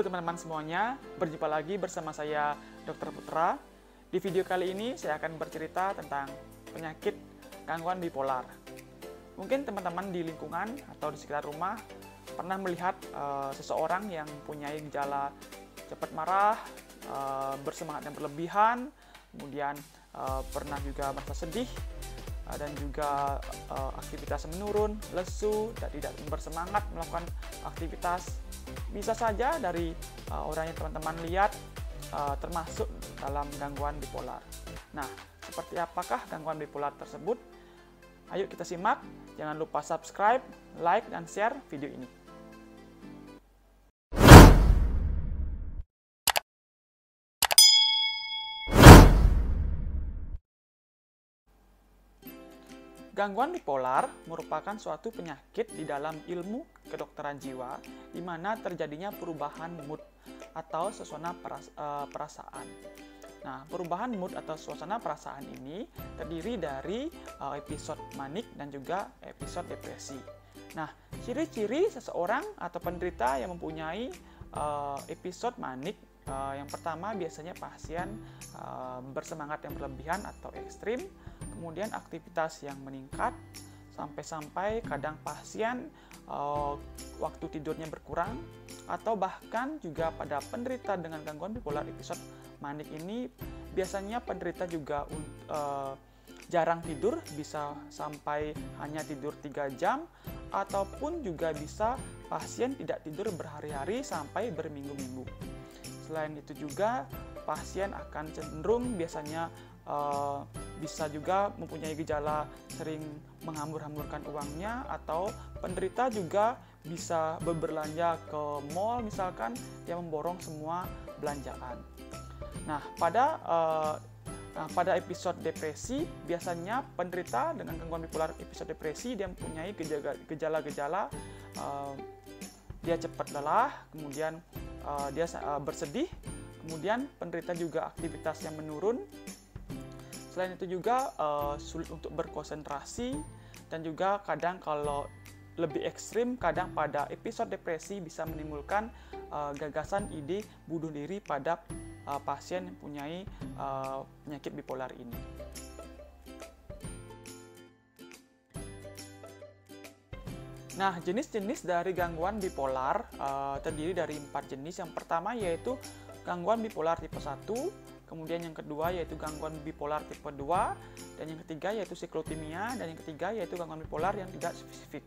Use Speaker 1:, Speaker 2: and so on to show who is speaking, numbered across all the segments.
Speaker 1: teman-teman semuanya, berjumpa lagi bersama saya Dr. Putra. Di video kali ini saya akan bercerita tentang penyakit gangguan bipolar. Mungkin teman-teman di lingkungan atau di sekitar rumah pernah melihat seseorang yang mempunyai gejala cepat marah, bersemangat yang berlebihan, kemudian pernah juga merasa sedih, dan juga aktivitas menurun, lesu, dan tidak bersemangat melakukan aktivitas. Bisa saja dari orang yang teman-teman lihat termasuk dalam gangguan bipolar. Nah, seperti apakah gangguan bipolar tersebut? Ayo kita simak. Jangan lupa subscribe, like, dan share video ini. Gangguan bipolar merupakan suatu penyakit di dalam ilmu kedokteran jiwa di mana terjadinya perubahan mood atau suasana perasaan. Nah, perubahan mood atau suasana perasaan ini terdiri dari episode manik dan juga episode depresi. Nah, ciri-ciri seseorang atau penderita yang mempunyai episode manik, yang pertama biasanya pasien bersemangat yang berlebihan atau ekstrim, kemudian aktivitas yang meningkat, sampai-sampai kadang pasien waktu tidurnya berkurang, atau bahkan juga pada penderita dengan gangguan bipolar episode manik ini biasanya penderita juga jarang tidur, bisa sampai hanya tidur 3 jam, ataupun juga bisa pasien tidak tidur berhari-hari sampai berminggu-minggu. Selain itu juga pasien akan cenderung biasanya bisa juga mempunyai gejala sering menghambur-hamburkan uangnya, atau penderita juga bisa berbelanja ke mall misalkan, yang memborong semua belanjaan. Nah, pada episode depresi biasanya penderita dengan gangguan bipolar episode depresi dia mempunyai gejala-gejala dia cepat lelah, kemudian dia bersedih, kemudian penderita juga aktivitas yang menurun. Selain itu juga sulit untuk berkonsentrasi, dan juga kadang kalau lebih ekstrim, kadang pada episode depresi bisa menimbulkan gagasan ide bunuh diri pada pasien yang mempunyai penyakit bipolar ini. Nah, jenis-jenis dari gangguan bipolar terdiri dari 4 jenis. Yang pertama yaitu gangguan bipolar tipe 1, kemudian yang kedua yaitu gangguan bipolar tipe 2, dan yang ketiga yaitu siklotimia, dan yang ketiga yaitu gangguan bipolar yang tidak spesifik.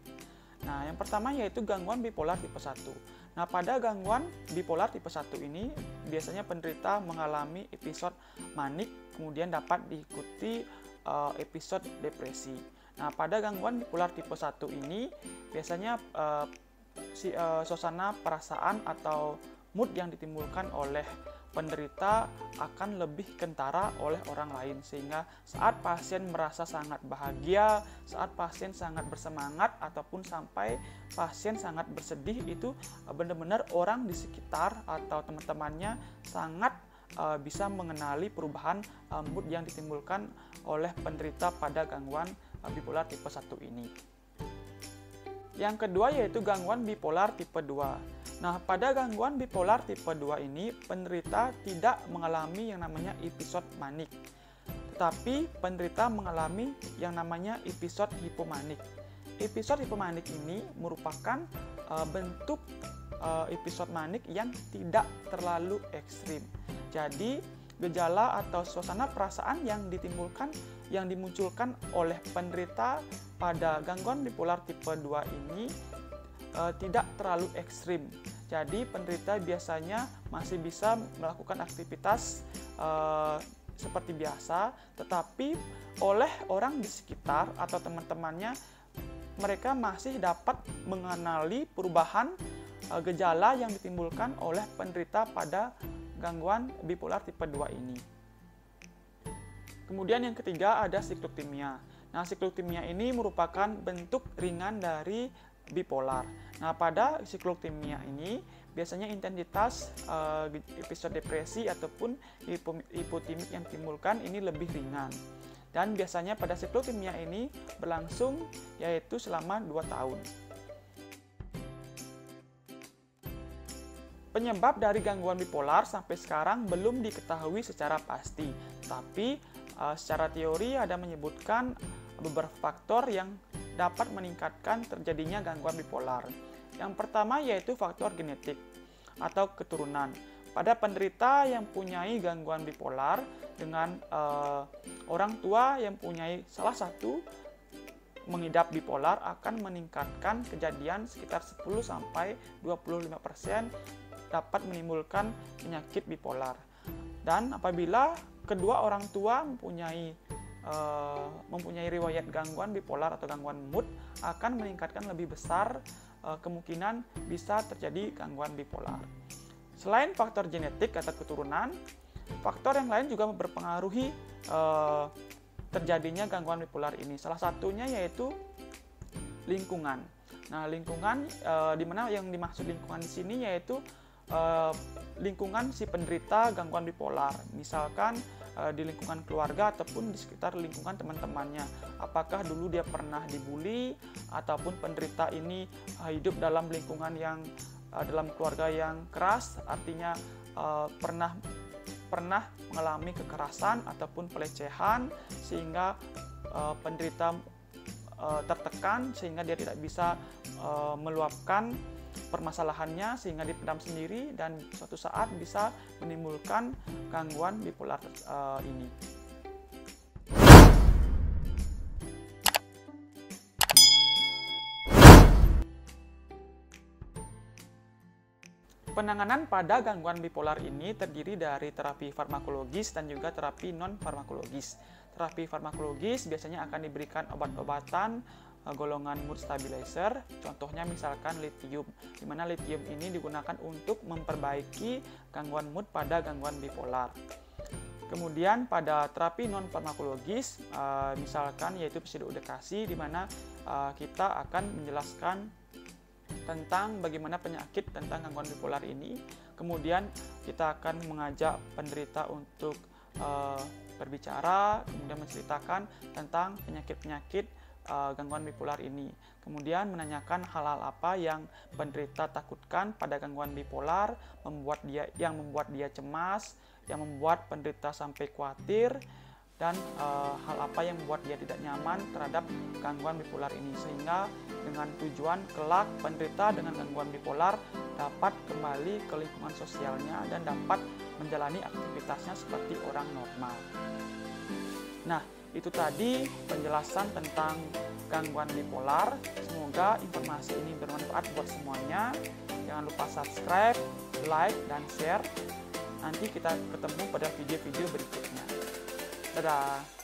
Speaker 1: Nah, yang pertama yaitu gangguan bipolar tipe 1. Nah, pada gangguan bipolar tipe 1 ini biasanya penderita mengalami episode manik, kemudian dapat diikuti episode depresi. Nah, pada gangguan bipolar tipe 1 ini biasanya suasana perasaan atau mood yang ditimbulkan oleh penderita akan lebih kentara oleh orang lain, sehingga saat pasien merasa sangat bahagia, saat pasien sangat bersemangat, ataupun sampai pasien sangat bersedih, itu benar-benar orang di sekitar atau teman-temannya sangat bisa mengenali perubahan mood yang ditimbulkan oleh penderita pada gangguan bipolar tipe 1 ini. Yang kedua yaitu gangguan bipolar tipe 2. Nah, pada gangguan bipolar tipe 2 ini penderita tidak mengalami yang namanya episode manik, tetapi penderita mengalami yang namanya episode hipomanik. Episode hipomanik ini merupakan bentuk episode manik yang tidak terlalu ekstrim. Jadi, gejala atau suasana perasaan yang dimunculkan oleh penderita pada gangguan bipolar tipe 2 ini tidak terlalu ekstrim. Jadi penderita biasanya masih bisa melakukan aktivitas seperti biasa, tetapi oleh orang di sekitar atau teman-temannya, mereka masih dapat mengenali perubahan gejala yang ditimbulkan oleh penderita pada gangguan bipolar tipe 2 ini. Kemudian yang ketiga ada siklotimia. Nah, siklotimia ini merupakan bentuk ringan dari bipolar. Nah, pada siklotimia ini biasanya intensitas episode depresi ataupun hipotimik yang ditimbulkan ini lebih ringan. Dan biasanya pada siklotimia ini berlangsung yaitu selama 2 tahun. Penyebab dari gangguan bipolar sampai sekarang belum diketahui secara pasti, tapi secara teori ada menyebutkan beberapa faktor yang dapat meningkatkan terjadinya gangguan bipolar. Yang pertama yaitu faktor genetik atau keturunan. Pada penderita yang mempunyai gangguan bipolar dengan orang tua yang mempunyai salah satu mengidap bipolar akan meningkatkan kejadian sekitar 10-25% dapat menimbulkan penyakit bipolar. Dan apabila kedua orang tua mempunyai riwayat gangguan bipolar atau gangguan mood, akan meningkatkan lebih besar kemungkinan bisa terjadi gangguan bipolar. Selain faktor genetik atau keturunan, faktor yang lain juga berpengaruhi terjadinya gangguan bipolar ini. Salah satunya yaitu lingkungan. Nah, lingkungan di mana yang dimaksud lingkungan di sini yaitu lingkungan si penderita gangguan bipolar. Misalkan di lingkungan keluarga ataupun di sekitar lingkungan teman-temannya. Apakah dulu dia pernah dibully ataupun penderita ini hidup dalam lingkungan yang dalam keluarga yang keras, artinya pernah mengalami kekerasan ataupun pelecehan sehingga penderita tertekan sehingga dia tidak bisa meluapkan permasalahannya sehingga dipendam sendiri dan suatu saat bisa menimbulkan gangguan bipolar ini. Penanganan pada gangguan bipolar ini terdiri dari terapi farmakologis dan juga terapi non-farmakologis. Terapi farmakologis biasanya akan diberikan obat-obatan golongan mood stabilizer, contohnya misalkan lithium, di mana lithium ini digunakan untuk memperbaiki gangguan mood pada gangguan bipolar. Kemudian pada terapi non-farmakologis, misalkan yaitu pseudoedukasi, di mana kita akan menjelaskan tentang bagaimana penyakit tentang gangguan bipolar ini. Kemudian kita akan mengajak penderita untuk berbicara, kemudian menceritakan tentang penyakit-penyakit gangguan bipolar ini. Kemudian menanyakan hal-hal apa yang penderita takutkan pada gangguan bipolar, yang membuat dia cemas, yang membuat penderita sampai khawatir, dan hal apa yang membuat dia tidak nyaman terhadap gangguan bipolar ini, sehingga dengan tujuan kelak penderita dengan gangguan bipolar dapat kembali ke lingkungan sosialnya dan dapat menjalani aktivitasnya seperti orang normal. Nah, itu tadi penjelasan tentang gangguan bipolar. Semoga informasi ini bermanfaat buat semuanya. Jangan lupa subscribe, like, dan share. Nanti kita ketemu pada video-video berikutnya. Dadah!